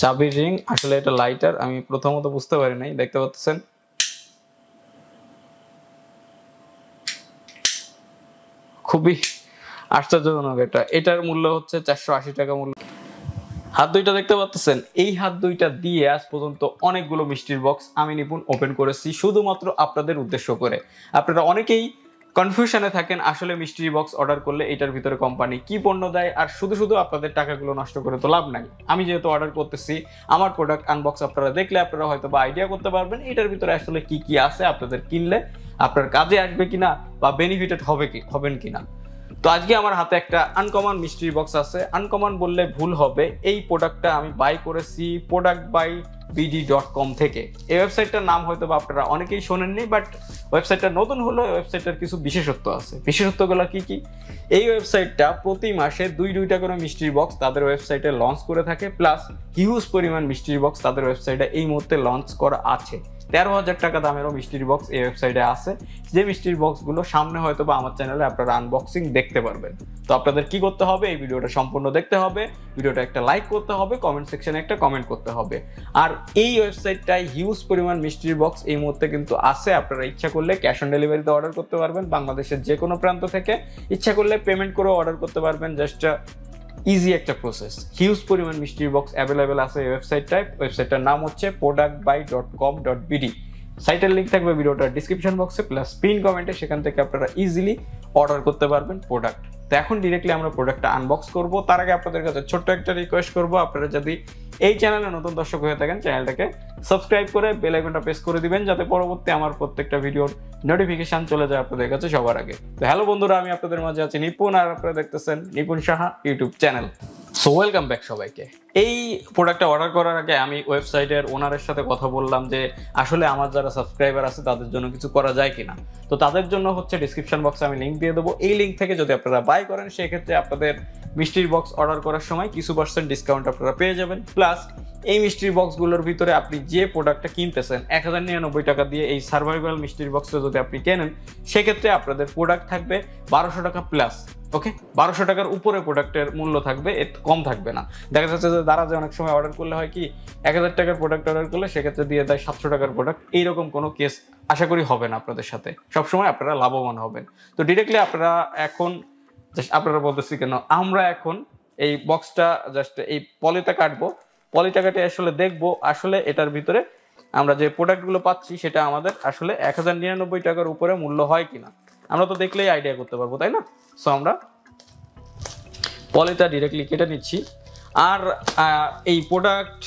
চাবির রিং, আসলে এটা লাইটার, আমি প্রথমত বুঝতে পারি নাই। দেখতে পাচ্ছেন খুবই আশ্চর্যজনক। এটার মূল্য হচ্ছে 480 টাকা মূল্য। হাত দুইটা দেখতে পাচ্ছেন, এই হাত দুইটা দিয়ে আজ পর্যন্ত অনেকগুলো মিষ্টির বক্স আমি নিপুণ ওপেন করেছি শুধুমাত্র আপনাদের উদ্দেশ্য করে। আপনারা অনেকেই কনফিউশনে থাকেন আসলে মিষ্টির বক্স অর্ডার করলে এটার ভিতরে কোম্পানি কি পণ্য দেয়, আর শুধু আপনাদের টাকাগুলো নষ্ট করে তো লাভ নাই। আমি যেহেতু অর্ডার করতেছি, আমার প্রোডাক্ট আনবক্স আপনারা দেখলে আপনারা হয়তো বা আইডিয়া করতে পারবেন এটার ভিতরে আসলে কি কি আছে, আপনাদের কিনলে আপনার কাজে আসবে কিনা বা বেনিফিটেড হবেন কিনা। তো আজকে আমার হাতে একটা আনকমন মিস্ট্রি বক্স আছে। আনকমন বললে ভুল হবে, এই প্রোডাক্টটা আমি বাই করেছি productbuybd.com থেকে। এই ওয়েবসাইটটার নাম হয়তো বা আপনারা অনেকেই শোনেননি, বাট ওয়েবসাইটটা নতুন হলো, ওয়েবসাইটটার কিছু বিশেষত্ব আছে। বিশেষত্বগুলো কি কি? এই ওয়েবসাইটটা প্রতি মাসে দুইটা করে মিস্ট্রি বক্স তাদের ওয়েবসাইটে লঞ্চ করে থাকে, প্লাস হিউজ পরিমাণ মিস্ট্রি বক্স তাদের ওয়েবসাইটে এই মুহূর্তে লঞ্চ করা আছে। 13,000 টাকা দামেরও মিষ্টির বক্স এই ওয়েবসাইটে আছে, যে মিষ্টির বক্সগুলো সামনে হয়তো বা আমার চ্যানেলে আপনারা আনবক্সিং দেখতে পারবেন। তো আপনাদের কি করতে হবে, এই ভিডিওটা সম্পূর্ণ দেখতে হবে, ভিডিওটা একটা লাইক করতে হবে, কমেন্ট সেকশনে একটা কমেন্ট করতে হবে। আর এই ওয়েবসাইটটায় হিউজ পরিমাণ মিষ্টির বক্স এই মুহূর্তে কিন্তু আছে। আপনারা ইচ্ছা করলে ক্যাশ অন ডেলিভারিতে অর্ডার করতে পারবেন, বাংলাদেশের যে কোনো প্রান্ত থেকে ইচ্ছা করলে পেমেন্ট করেও অর্ডার করতে পারবেন। জাস্ট ইজি একটা প্রসেস। হিউজ পরিমাণ মিষ্টির বক্স অ্যাভেলেবেল আছে এই ওয়েবসাইটটায়। ওয়েবসাইটটার নাম হচ্ছে productbuy.com.bd। সাইটের লিঙ্ক থাকবে ভিডিওটার ডিসক্রিপশন বক্সে, প্লাস পিন কমেন্টে, সেখান থেকে আপনারা ইজিলি অর্ডার করতে পারবেন প্রোডাক্ট। তো এখন ডিরেক্টলি আমরা প্রোডাক্টটা আনবক্স করব। তার আগে আপনাদের কাছে ছোট্ট একটা রিকোয়েস্ট করব, আপনারা যদি এই চ্যানেলে নতুন দর্শক হয়ে থাকেন চ্যানেলটাকে সাবস্ক্রাইব করে বেল আইকনটা প্রেস করে দিবেন, যাতে পরবর্তী আমার প্রত্যেকটা ভিডিওর নোটিফিকেশন চলে যায় আপনাদের কাছে সবার আগে। তো হ্যালো বন্ধুরা, আমি আপনাদের মাঝে আছি নিপুণ, আর আপনারা দেখতেছেন Nipun Saha YouTube channel. So welcome back সবাইকে। এই প্রোডাক্টটা অর্ডার করার আগে আমি ওয়েবসাইটের ওনারের সাথে কথা বললাম যে আসলে আমার যারা সাবস্ক্রাইবার আছে তাদের জন্য কিছু করা যায় কিনা। তো তাদের জন্য হচ্ছে ডিসক্রিপশন বক্সে আমি লিঙ্ক দিয়ে দেবো। এই লিঙ্ক থেকে যদি আপনারা বাই করেন, সেক্ষেত্রে আপনাদের মিষ্টির বক্স অর্ডার করার সময় কিছু % ডিসকাউন্ট আপনারা পেয়ে যাবেন। প্লাস এই মিষ্টির বক্সগুলোর ভিতরে আপনি যে প্রোডাক্টটা কিনতেছেন 1099 টাকা দিয়ে, এই সার্ভাইভাল মিষ্টির বক্সটা যদি আপনি কেনেন, সেক্ষেত্রে আপনাদের প্রোডাক্ট থাকবে 1200 টাকা প্লাস। ওকে, 1200 টাকার উপরে প্রোডাক্টের মূল্য থাকবে, এর কম থাকবে না। দেখা যাচ্ছে যে দারাজে অনেক সময় অর্ডার করলে হয় কি, 1000 টাকার প্রোডাক্ট অর্ডার করলে সেক্ষেত্রে দিয়ে দেয় 700 টাকার প্রোডাক্ট। এইরকম কোনো কেস আশা করি হবে না আপনাদের সাথে, সবসময় আপনারা লাভবান হবেন। তো ডিরেক্টলি আপনারা এখন আপনারা বলতেছি কেন, আমরা এখন এই বক্সটা জাস্ট এই পলিটা কাটবো, পলিটা কাটে আসলে দেখবো আসলে এটার ভিতরে আমরা যে প্রোডাক্টগুলো পাচ্ছি সেটা আমাদের আসলে 1099 টাকার উপরে মূল্য হয় কিনা। আমরা তো দেখলেই আইডিয়া করতে পারবো, তাই না? সো আমরা পলিটা ডিরেক্টলি কেটে নিচ্ছি। আর এই প্রোডাক্ট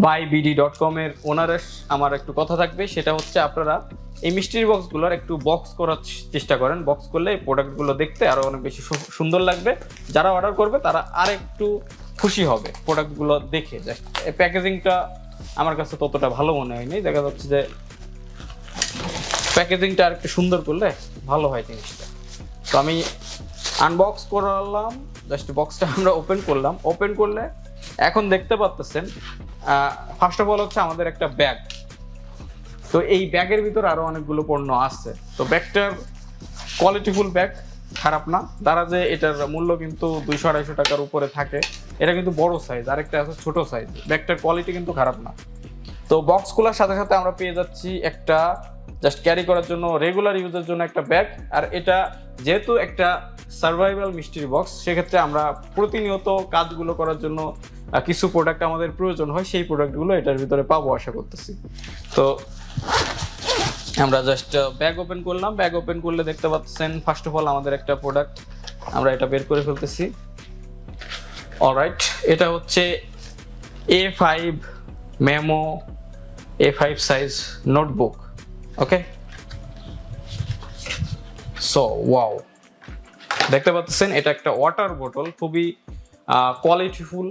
buybd.com এর ওনারের আমার একটু কথা থাকবে, সেটা হচ্ছে আপনারা এই মিষ্টির বক্সগুলোর একটু বক্স করার চেষ্টা করেন। বক্স করলে এই প্রোডাক্টগুলো দেখতে আরও অনেক বেশি সুন্দর লাগবে। যারা অর্ডার করবে তারা আর একটু খুশি হবে প্রোডাক্টগুলো দেখে। জাস্ট প্যাকেজিংটা আমার কাছে ততটা ভালো মনে হয়নি। দেখা যাচ্ছে যে প্যাকেজিংটা আর একটু সুন্দর করলে ভালো হয় জিনিসটা। তো আমি আনবক্স করলাম, জাস্ট বক্সটা আমরা ওপেন করলাম। ওপেন করলে এখন দেখতে পাচ্ছেন ফার্স্ট অফ অল হচ্ছে আমাদের একটা ব্যাগ। তো এই ব্যাগের ভিতর আরো অনেকগুলো পণ্য আছে। তো ব্যাগটার কোয়ালিটিফুল ব্যাগ, খারাপ না। দারাজে এটার মূল্য কিন্তু 200-250 টাকার উপরে থাকে। এটা কিন্তু বড় সাইজ, আরেকটা আছে ছোট সাইজ। ব্যাগটার কোয়ালিটি কিন্তু খারাপ না। তো বক্স খোলার সাথে সাথে আমরা পেয়ে যাচ্ছি একটা জাস্ট ক্যারি করার জন্য, রেগুলার ইউজের জন্য একটা ব্যাগ। আর এটা যেহেতু একটা সার্ভাইভাল মিষ্টির বক্স, সেক্ষেত্রে আমরা প্রতিনিয়ত কাজগুলো করার জন্য কিছু প্রোডাক্ট আমাদের প্রয়োজন হয়, সেই প্রোডাক্টগুলো এটার ভিতরে পাবো আশা করতেছি। তো আমরা জাস্ট ব্যাগ ওপেন করলাম। ব্যাগ ওপেন করলে দেখতে পাচ্ছেন ফার্স্ট অফ অল আমাদের একটা প্রোডাক্ট, আমরা এটা বের করে ফেলতেছি। অলরাইট, এটা হচ্ছে A5 memo A5 size notebook. Okay, so wow, দেখতে পাচ্ছেন এটা একটা ওয়াটার বোতল, খুবই কোয়ালিটিফুল।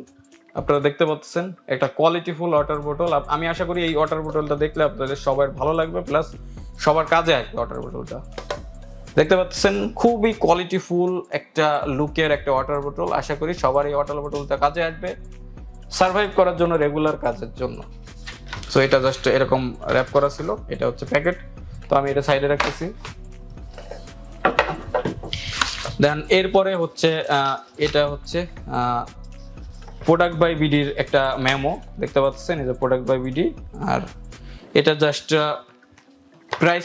আপনারা দেখতে পাচ্ছেন একটা কোয়ালিটিফুল ওয়াটার বোতল। আমি আশা করি এই ওয়াটার বোতলটা দেখলে আপনাদের সবার ভালো লাগবে, প্লাস সবার কাজে আসবে ওয়াটার বোতলটা। দেখতে পাচ্ছেন খুবই কোয়ালিটিফুল একটা লুকের একটা ওয়াটার বোতল। আশা করি সবার এই ওয়াটার বোতলটা কাজে আসবে সার্ভাইভ করার জন্য, রেগুলার কাজের জন্য। সো এটা জাস্ট এরকম র্যাপ করা ছিল, এটা হচ্ছে প্যাকেট। তো আমি এটা সাইডে রাখতেছি। দেন এরপরে হচ্ছে এটা হচ্ছে প্রোডাক্ট বাই বিডির একটা মেমো দেখতে পাচ্ছেন, এই যে প্রোডাক্ট বাই বিডি। আর এটা জাস্ট প্রাইস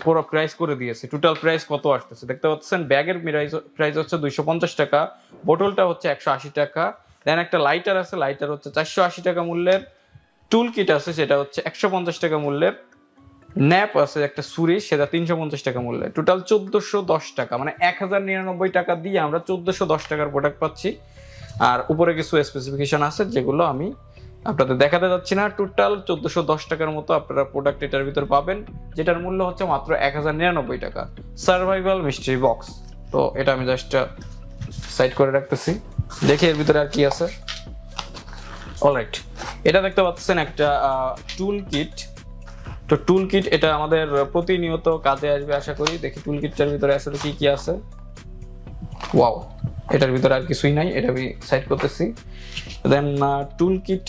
পুরো প্রাইস করে দিয়েছে। টোটাল প্রাইস কত আসতেছে দেখতে পাচ্ছেন। ব্যাগের প্রাইস হচ্ছে 250 টাকা, বোতলটা হচ্ছে 180 টাকা। দেন একটা লাইটার আছে, লাইটার হচ্ছে 480 টাকা মূল্যের। টুল কিট আছে, সেটা হচ্ছে 150 টাকা মূল্যের। ন্যাপ আছে একটা ছুরি, সেটা 350 টাকা মূল্যের। টোটাল 1410 টাকা, মানে 1099 টাকা দিয়ে আমরা 1410 টাকার প্রোডাক্ট পাচ্ছি। আর উপরে কিছু স্পেসিফিকেশন আছে যেগুলো আমি আপনাদের দেখাতে যাচ্ছি না। টোটাল 1410 টাকার মতো আপনারা প্রোডাক্ট এটার ভিতর পাবেন, যেটার মূল্য হচ্ছে মাত্র 1099 টাকা। Survival mystery box. তো এটা আমি জাস্ট সাইড করে রাখতেছি, দেখি এর ভিতরে আর কি আছে। অলরাইট, এটা দেখতে পাচ্ছেন একটা টুল কিট। তো টুল কিট এটা আমাদের প্রতিনিয়ত কাজে আসবে আশা করি। দেখি টুল কিটটার ভিতরে আসলে কি কি আছে। ওয়াও, এটার ভিতরে আর কিছুই নাই, এটা আমি সাইড করতেছি। দেন টুল কিট,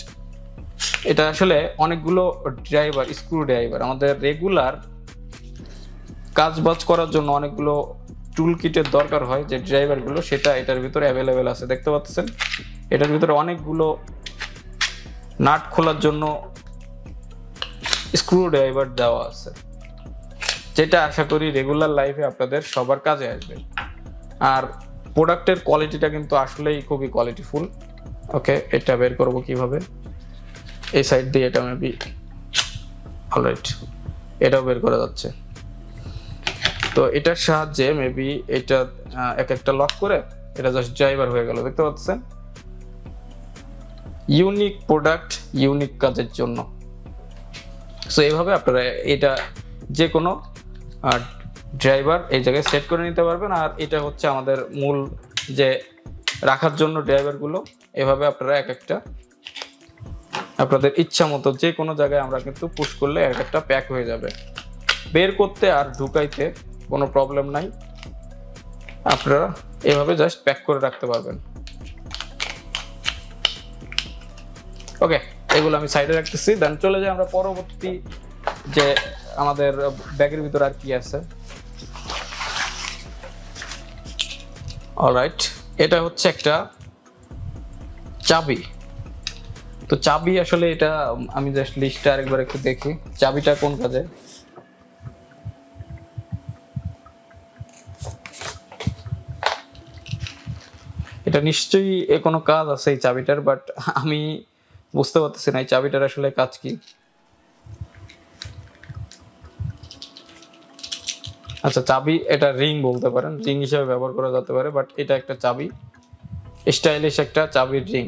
এটা আসলে অনেকগুলো ড্রাইভার, স্ক্রু ড্রাইভার, আমাদের রেগুলার কাজ বাজ করার জন্য অনেকগুলো টুল কিটের দরকার হয়, যে ড্রাইভারগুলো, সেটা এটার ভিতরে অ্যাভেলেবেল আছে দেখতে পাচ্ছেন। এটার ভিতরে অনেকগুলো নাট খোলার জন্য স্ক্রু ড্রাইভার দেওয়া আছে, যেটা আশা করি রেগুলার লাইফে আপনাদের সবার কাজে আসবে। আর প্রোডাক্টের কোয়ালিটিটা কিন্তু আসলেই খুবই কোয়ালিটিফুল। ওকে, এটা বের করব কিভাবে, এই সাইড দিয়ে এটা মেবি, অলরাইট, এটাও বের করা যাচ্ছে। তো এটার সাহায্যে মেবি এটা এক একটা লক করে এটা জাস্ট ড্রাইভার হয়ে গেল দেখতে পাচ্ছেন। ইউনিক প্রোডাক্ট ইউনিক কাজের জন্য। সো এইভাবে আপনারা এটা যে কোনো ড্রাইভার এই জায়গায় সেট করে নিতে পারবেন। আর এটা হচ্ছে আমাদের মূল যে রাখার জন্য ড্রাইভারগুলো। এভাবে আপনারা এক একটা আপনাদের ইচ্ছা মতো যে কোনো জায়গায় আমরা কিন্তু পুশ করলে এক একটা প্যাক হয়ে যাবে। বের করতে আর ঢুকাইতে কোনো প্রবলেম নাই, আপনারা এভাবে জাস্ট প্যাক করে রাখতে পারবেন। ওকে, এগুলো আমি সাইডে রাখতেছি। দেন চলে যাই আমরা পরবর্তী যে আমাদের ব্যাগের ভিতরে আর কি আছে। অলরাইট, এটা হচ্ছে একটা চাবি। তো চাবি আসলে এটা আমি জাস্ট লিস্টটা আরেকবার একটু দেখি, চাবিটা কোন কাজে। এটা নিশ্চয়ই কোনো কাজ আছে এই চাবিটার, বাট আমি বুঝতে পারতেছি না এই চাবিটার আসলে কাজ কি। আচ্ছা, চাবি, এটা রিং বলতে পারেন, রিং হিসেবে ব্যবহার করা যেতে পারে, বাট এটা একটা চাবি, স্টাইলিশ একটা চাবির রিং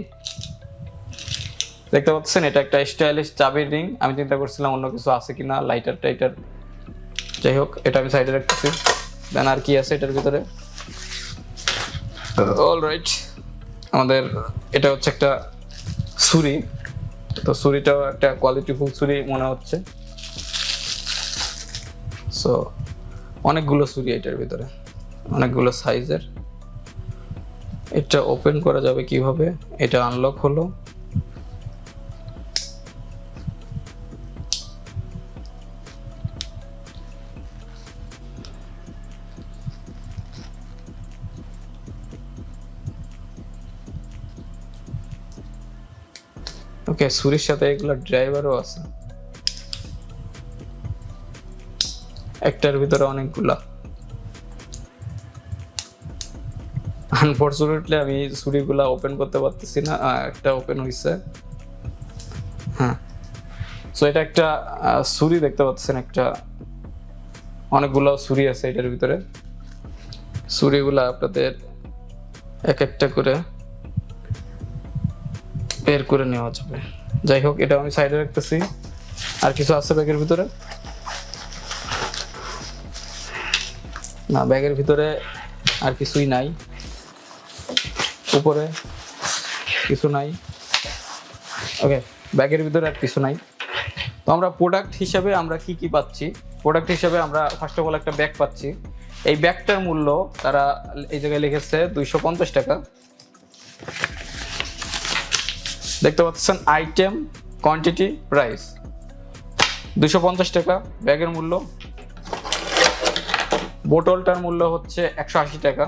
দেখতে পাচ্ছেন। এটা একটা স্টাইলিশ চাবির রিং। আমি চিন্তা করছিলাম অন্য কিছু আছে কিনা, লাইটার টাইটার, যাই হোক, এটা আমি সাইডে রাখতেছি। দেন আর কি আছে এটার ভিতরে। অলরাইট, আমাদের এটা হচ্ছে একটা ছুরি। তো ছুরিটাও একটা কোয়ালিটিফুল ছুরি মনে হচ্ছে। সো অনেকগুলো ছুরি এটার ভিতরে, অনেকগুলো সাইজের। এটা ওপেন করা যাবে কিভাবে, এটা আনলক হলো। ওকে, ছুরির সাথে এগুলো ড্রাইভারও আছে, একটার ভিতরে অনেকগুলা। আনফরচুনেটলি আমি ছুরিগুলা ওপেন করতে পারতেছি না। একটা ওপেন হইছে, হ্যাঁ। সো এটা একটা ছুরি দেখতে পাচ্ছেন, একটা অনেকগুলো ছুরি আছে এটার ভিতরে। ছুরিগুলা আপনাদের এক একটা করে বের করে নেওয়া যাবে। যাই হোক, এটা আমি সাইডে রাখতেছি। আর কিছু আছে ব্যাগের ভিতরে? না, ব্যাগের ভিতরে আর কিছুই নাই। উপরে কিছু নাই। ওকে, ব্যাগের ভিতরে আর কিছু নাই। তো আমরা প্রোডাক্ট হিসাবে আমরা কি কি পাচ্ছি? প্রোডাক্ট হিসাবে আমরা ফার্স্ট অফ অল একটা ব্যাগ পাচ্ছি। এই ব্যাগটার মূল্য তারা এই জায়গায় লিখেছে 250 টাকা। দেখতে পাচ্ছেন আইটেম, কোয়ান্টিটি, প্রাইস। 250 টাকা ব্যাগের মূল্য। বোতলটার মূল্য হচ্ছে 180 টাকা,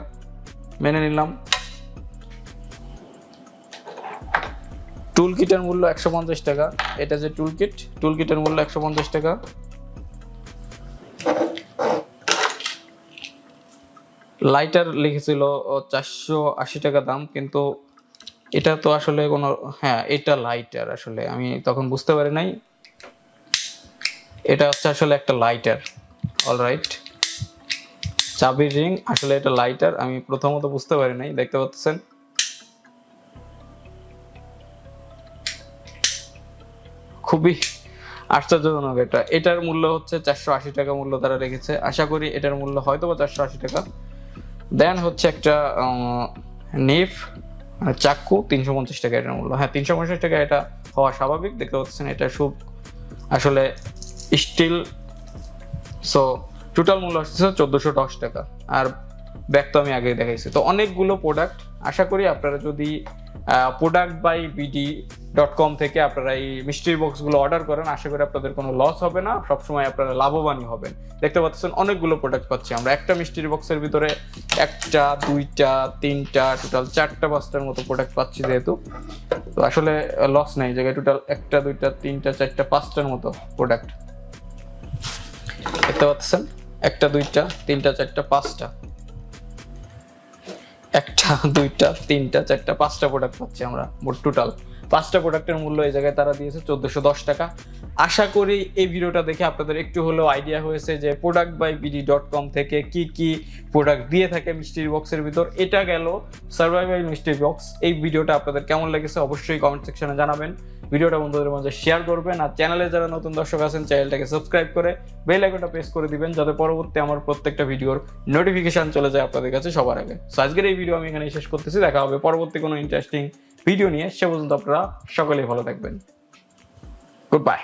মেনে নিলাম। টুল কিটের মূল্য 150 টাকা। এটা যে টুল কিটের মূল্য 150 টাকা। লাইটার লিখেছিল 480 টাকা দাম, কিন্তু এটা তো আসলে কোনো, হ্যাঁ এটা লাইটার, আসলে আমি তখন বুঝতে পারি নাই এটা হচ্ছে আসলে একটা লাইটার। অলরাইট, চাবির রিং, আসলে এটা লাইটার, আমি প্রথমত বুঝতে পারি নাই। দেখতে পাচ্ছেন খুবই আশ্চর্যজনক। এটার মূল্য হচ্ছে 480 টাকা মূল্য তারা রেখেছে। আশা করি এটার মূল্য হয়তো বা 480 টাকা। দেন হচ্ছে একটা নিফ চাকু, 350 টাকা এটার মূল্য। হ্যাঁ 350 টাকা এটা হওয়া স্বাভাবিক। দেখতে পাচ্ছেন এটা খুব আসলে স্টিল। সো টোটাল মূল্য আসছে 1410 টাকা। আর ব্যাগ তো আমি আগে দেখাইছি। তো অনেকগুলো প্রোডাক্ট, আশা করি আপনারা যদি productbuybd.com থেকে আপনারা এই মিষ্টির বক্সগুলো অর্ডার করেন, আশা করি আপনাদের কোনো লস হবে না, সবসময় আপনারা লাভবানই হবেন। দেখতে পাচ্ছেন অনেকগুলো প্রোডাক্ট পাচ্ছি আমরা একটা মিষ্টির বক্সের ভিতরে, একটা, দুইটা, তিনটা, টোটাল 4টা 5টার মতো প্রোডাক্ট পাচ্ছি যেহেতু। তো আসলে লস নেই জায়গায়। টোটাল 1টা 2টা 3টা 4টা 5টার মতো প্রোডাক্ট দেখতে পাচ্ছেন। 1টা 2টা 3টা 4টা 5টা, 1টা 2টা 3টা 4টা 5টা প্রোডাক্ট পাচ্ছি আমরা। মোট টোটাল 5টা প্রোডাক্টের মূল্য এই জায়গায় তারা দিয়েছে 1410 টাকা। আশা করি এই ভিডিওটা দেখে আপনাদের একটু হলেও আইডিয়া হয়েছে যে productbuybd.com থেকে কি কি প্রোডাক্ট দিয়ে থাকে মিষ্টির বক্সের ভিতর। এটা গেল সার্ভাইভাল মিষ্টির বক্স। এই ভিডিওটা আপনাদের কেমন লেগেছে অবশ্যই কমেন্ট সেকশনে জানাবেন। ভিডিওটা বন্ধুদের মাঝে শেয়ার করবেন, আর চ্যানেলে যারা নতুন দর্শক আছেন চ্যানেলটাকে সাবস্ক্রাইব করে বেল আইকনটা প্রেস করে দিবেন, যাতে পরবর্তী আমার প্রত্যেকটা ভিডিওর নোটিফিকেশন চলে যায় আপনাদের কাছে সবার আগে। সো আজকের এই ভিডিও আমি এখানেই শেষ করতেছি। দেখা হবে পরবর্তী কোনো ইন্টারেস্টিং ভিডিও নিয়ে। সে পর্যন্ত আপনারা সকলেই ভালো থাকবেন। Good bye.